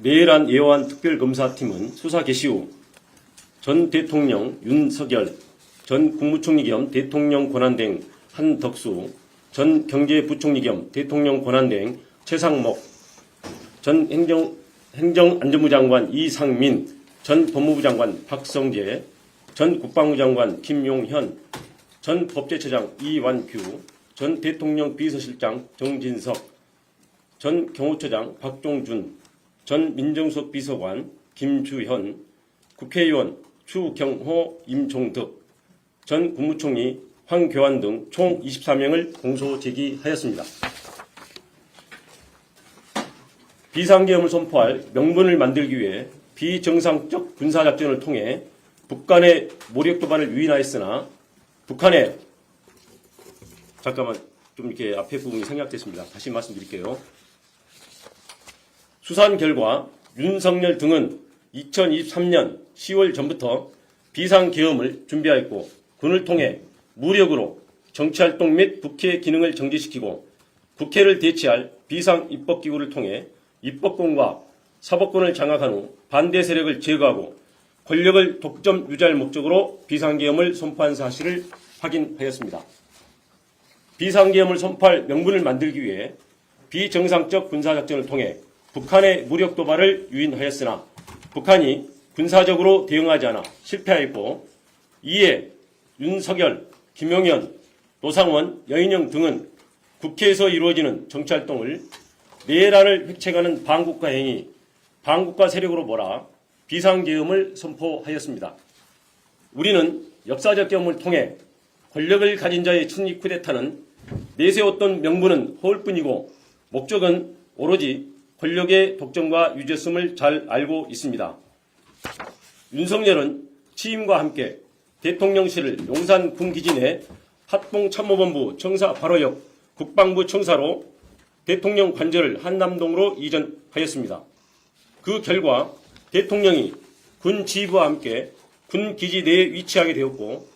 내란 예호안 특별검사팀은 수사 개시 후 전 대통령 윤석열, 전 국무총리 겸 대통령 권한대행 한덕수, 전 경제부총리 겸 대통령 권한대행 최상목, 전 행정안전부 장관 이상민, 전 법무부 장관 박성재, 전 국방부 장관 김용현, 전 법제처장 이완규, 전 대통령 비서실장 정진석, 전 경호처장 박종준, 전 민정수석 비서관 김주현, 국회의원 추경호, 임종덕, 전 국무총리 황교안 등 총 24명을 공소 제기하였습니다. 비상계엄을 선포할 명분을 만들기 위해 비정상적 군사작전을 통해 북한의 모력 도발을 유인하였으나 북한의 잠깐만 좀 이렇게 앞에 부분이 생략됐습니다. 다시 말씀드릴게요. 수사한 결과 윤석열 등은 2023년 10월 전부터 비상계엄을 준비하였고 군을 통해 무력으로 정치활동 및 국회 기능을 정지시키고 국회를 대체할 비상입법기구를 통해 입법권과 사법권을 장악한 후 반대 세력을 제거하고 권력을 독점 유지할 목적으로 비상계엄을 선포한 사실을 확인하였습니다. 비상계엄을 선포할 명분을 만들기 위해 비정상적 군사작전을 통해 북한의 무력 도발을 유인하였으나 북한이 군사적으로 대응하지 않아 실패하였고 이에 윤석열, 김용현, 노상원, 여인영 등은 국회에서 이루어지는 정치활동을 내란을 획책하는 반국가 행위, 반국가 세력으로 몰아 비상계엄을 선포하였습니다. 우리는 역사적 경험을 통해 권력을 가진 자의 측리 쿠데타는 내세웠던 명분은 허울뿐이고 목적은 오로지 권력의 독점과 유죄성을 잘 알고 있습니다. 윤석열은 취임과 함께 대통령실을 용산 군기지 내 합동참모본부 청사 바로 옆 국방부 청사로 대통령 관저를 한남동으로 이전하였습니다. 그 결과 대통령이 군 지휘부와 함께 군기지 내에 위치하게 되었고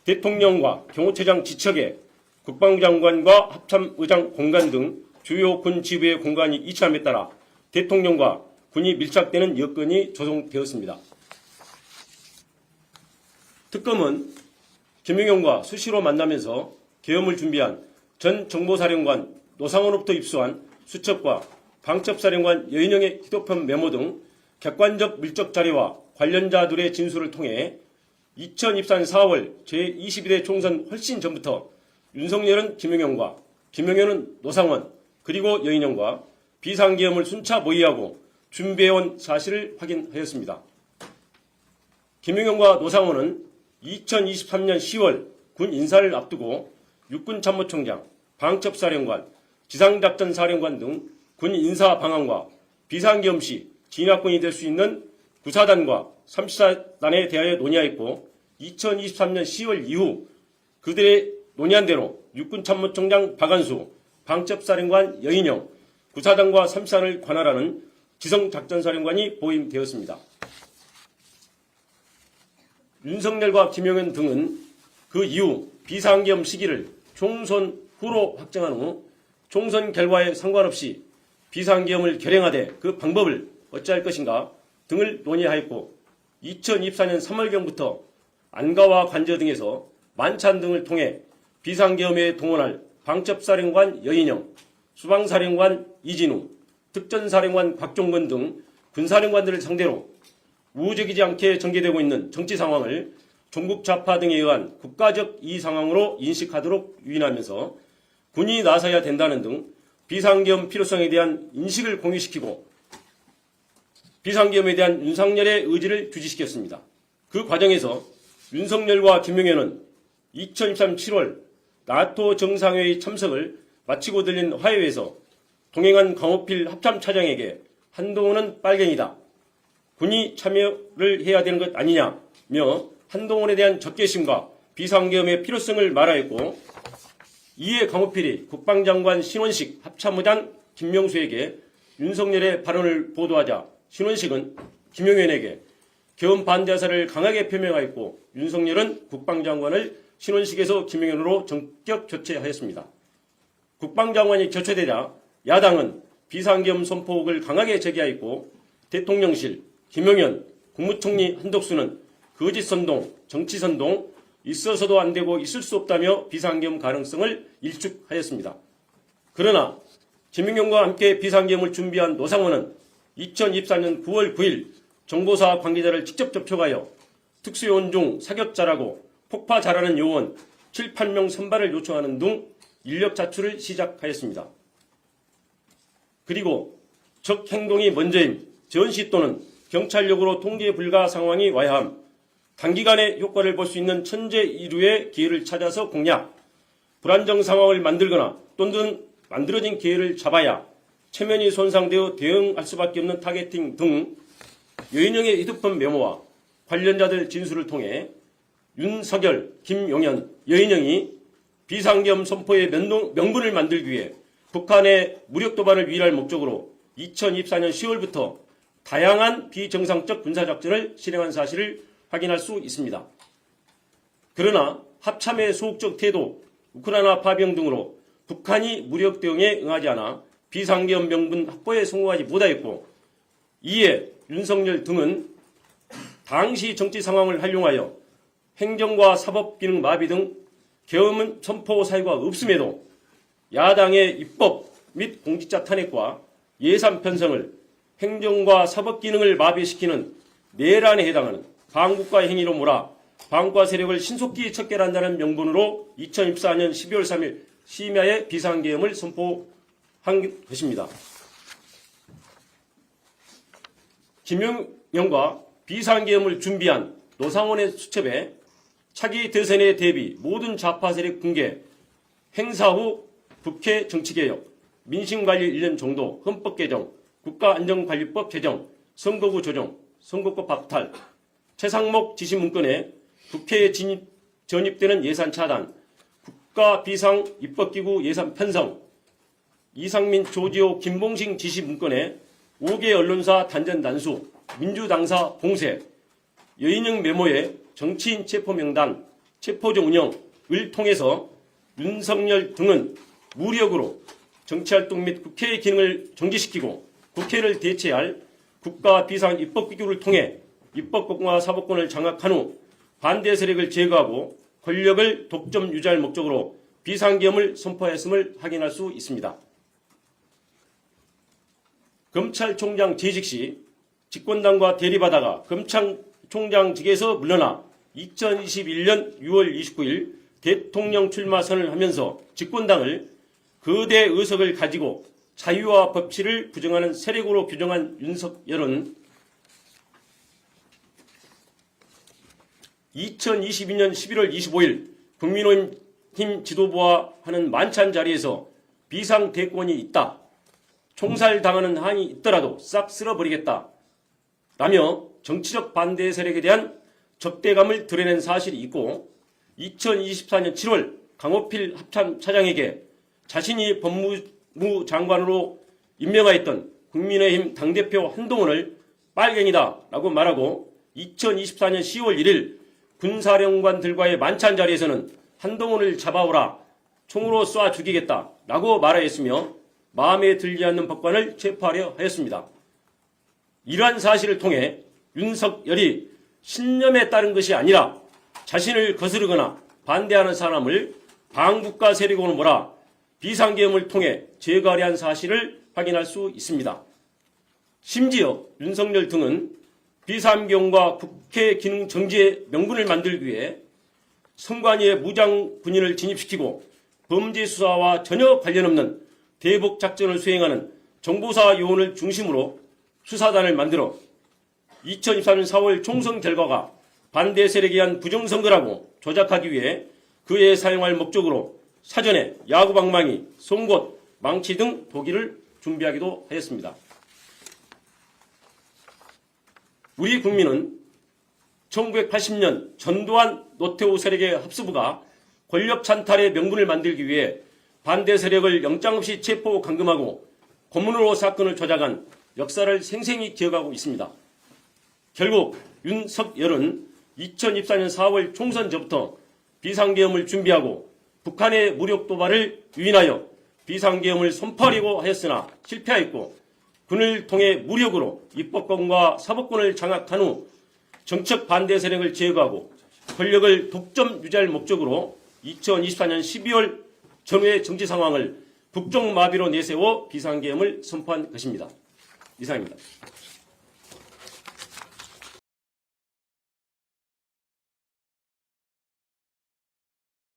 대통령과 경호처장 지척에 국방부 장관과 합참의장 공간 등 주요 군 지휘부의 공간이 이치함에 따라 대통령과 군이 밀착되는 여건이 조성되었습니다. 특검은 김용현과 수시로 만나면서 계엄을 준비한 전 정보사령관 노상원으로부터 입수한 수첩과 방첩사령관 여인영의 휴대폰 메모 등 객관적 물적 자료와 관련자들의 진술을 통해 2024년 4월 제22대 총선 훨씬 전부터 윤석열은 김용현과 김용현은 노상원 그리고 여인영과 비상계엄을 순차 모의하고 준비해온 사실을 확인하였습니다. 김용현과 노상원은 2023년 10월 군 인사를 앞두고 육군참모총장, 방첩사령관, 지상작전사령관 등 군 인사 방안과 비상계엄 시 진압군이 될 수 있는 구사단과 34단에 대하여 논의하였고 2023년 10월 이후 그들의 논의한 대로 육군참모총장 박안수, 방첩사령관 여인영, 구사단과 34단을 관할하는 지성작전사령관이 보임되었습니다. 윤석열과 김용현 등은 그 이후 비상계엄 시기를 총선 후로 확정한 후 총선 결과에 상관없이 비상계엄을 결행하되 그 방법을 어찌할 것인가 등을 논의하였고 2024년 3월경부터 안가와 관저 등에서 만찬 등을 통해 비상계엄에 동원할 방첩사령관 여인영, 수방사령관 이진우, 특전사령관 곽종건 등 군사령관들을 상대로 우호적이지 않게 전개되고 있는 정치 상황을 종북 좌파 등에 의한 국가적 이의 상황으로 인식하도록 유인하면서 군이 나서야 된다는 등 비상계엄 필요성에 대한 인식을 공유시키고 비상계엄에 대한 윤석열의 의지를 규지시켰습니다. 그 과정에서 윤석열과 김용현은 2023년 7월 나토 정상회의 참석을 마치고 들린 화해에서 동행한 강호필 합참차장에게 한동훈은 빨갱이다. 군이 참여를 해야 되는 것 아니냐며 한동훈에 대한 적개심과 비상계엄의 필요성을 말하였고 이에 강호필이 국방장관 신원식 합참의장 김명수에게 윤석열의 발언을 보도하자 신원식은 김용현에게 계엄 반대 사를 강하게 표명하였고 윤석열은 국방장관을 신원식에서 김용현으로 전격 교체하였습니다. 국방장관이 교체되자 야당은 비상계엄 선포를 강하게 제기하였고 대통령실, 김용현, 국무총리 한덕수는 거짓 선동, 정치 선동, 있어서도 안 되고 있을 수 없다며 비상계엄 가능성을 일축하였습니다. 그러나 김용현과 함께 비상계엄을 준비한 노상원은 2024년 9월 9일 정보사 관계자를 직접 접촉하여 특수요원 중 사격자라고 폭파 잘하는 요원 7, 8명 선발을 요청하는 등 인력 자출을 시작하였습니다. 그리고 적 행동이 먼저인 전시 또는 경찰력으로 통제 불가 상황이 와야 함, 단기간에 효과를 볼 수 있는 천재 이루의 기회를 찾아서 공략, 불안정 상황을 만들거나 또는 만들어진 기회를 잡아야 체면이 손상되어 대응할 수밖에 없는 타겟팅 등 여인영의 휴대폰 메모와 관련자들 진술을 통해 윤석열, 김용현, 여인영이 비상계엄 선포의 명분을 만들기 위해 북한의 무력 도발을 위할 목적으로 2024년 10월부터 다양한 비정상적 군사작전을 실행한 사실을 확인할 수 있습니다. 그러나 합참의 소극적 태도, 우크라이나 파병 등으로 북한이 무력 대응에 응하지 않아 비상계엄 명분 확보에 성공하지 못하였고, 이에 윤석열 등은 당시 정치 상황을 활용하여 행정과 사법 기능 마비 등 계엄 선포 사유가 없음에도 야당의 입법 및 공직자 탄핵과 예산 편성을 행정과 사법 기능을 마비시키는 내란에 해당하는 반국가 행위로 몰아 반국가 세력을 신속히 척결한다는 명분으로 2024년 12월 3일 심야에 비상계엄을 선포한 것입니다. 김용현과 비상계엄을 준비한 노상원의 수첩에 차기 대선에 대비 모든 좌파 세력 붕괴, 행사 후 국회 정치개혁, 민심관리 1년 정도, 헌법 개정, 국가안전관리법 제정, 선거구 조정, 선거법 박탈, 최상목 지시 문건에 국회에 전입되는 예산 차단, 국가 비상 입법기구 예산 편성, 이상민, 조지호, 김봉식 지시 문건에 5개 언론사 단전 단수, 민주당사 봉쇄, 여인영 메모에 정치인 체포 명단, 체포조 운영을 통해서 윤석열 등은 무력으로 정치활동 및 국회의 기능을 정지시키고 국회를 대체할 국가 비상 입법기구를 통해 입법권과 사법권을 장악한 후 반대 세력을 제거하고 권력을 독점 유지할 목적으로 비상계엄을 선포했음을 확인할 수 있습니다. 검찰총장 재직 시 집권당과 대립하다가 검찰총장직에서 물러나 2021년 6월 29일 대통령 출마 선언을 하면서 집권당을 거대 의석을 가지고 자유와 법치를 부정하는 세력으로 규정한 윤석열은 2022년 11월 25일 국민의힘 지도부와 하는 만찬 자리에서 비상대권이 있다, 총살당하는 한이 있더라도 싹 쓸어버리겠다 라며 정치적 반대 세력에 대한 적대감을 드러낸 사실이 있고, 2024년 7월 강호필 합참차장에게 자신이 법무부 장관으로 임명하였던 국민의힘 당대표 한동훈을 빨갱이다 라고 말하고, 2024년 10월 1일 군사령관들과의 만찬 자리에서는 한동훈을 잡아오라, 총으로 쏴 죽이겠다 라고 말하였으며 마음에 들지 않는 법관을 체포하려 하였습니다. 이러한 사실을 통해 윤석열이 신념에 따른 것이 아니라 자신을 거스르거나 반대하는 사람을 반국가 세력으로 몰아 비상계엄을 통해 제거하려 한 사실을 확인할 수 있습니다. 심지어 윤석열 등은 비상계엄과 국회 기능 정지의 명분을 만들기 위해 선관위에 무장 군인을 진입시키고 범죄 수사와 전혀 관련 없는 대북 작전을 수행하는 정보사 요원을 중심으로 수사단을 만들어 2024년 4월 총선 결과가 반대 세력에 의한 부정선거라고 조작하기 위해 그에 사용할 목적으로 사전에 야구방망이, 송곳, 망치 등 도기를 준비하기도 하였습니다. 우리 국민은 1980년 전두환 노태우 세력의 합수부가 권력 찬탈의 명분을 만들기 위해 반대 세력을 영장 없이 체포 감금하고 고문으로 사건을 조작한 역사를 생생히 기억하고 있습니다. 결국 윤석열은 2024년 4월 총선 전부터 비상계엄을 준비하고 북한의 무력 도발을 유인하여 비상계엄을 선포하려고 하였으나 실패하였고, 군을 통해 무력으로 입법권과 사법권을 장악한 후 정책 반대 세력을 제거하고 권력을 독점 유지할 목적으로 2024년 12월 전후의 정치 상황을 국정마비로 내세워 비상계엄을 선포한 것입니다. 이상입니다.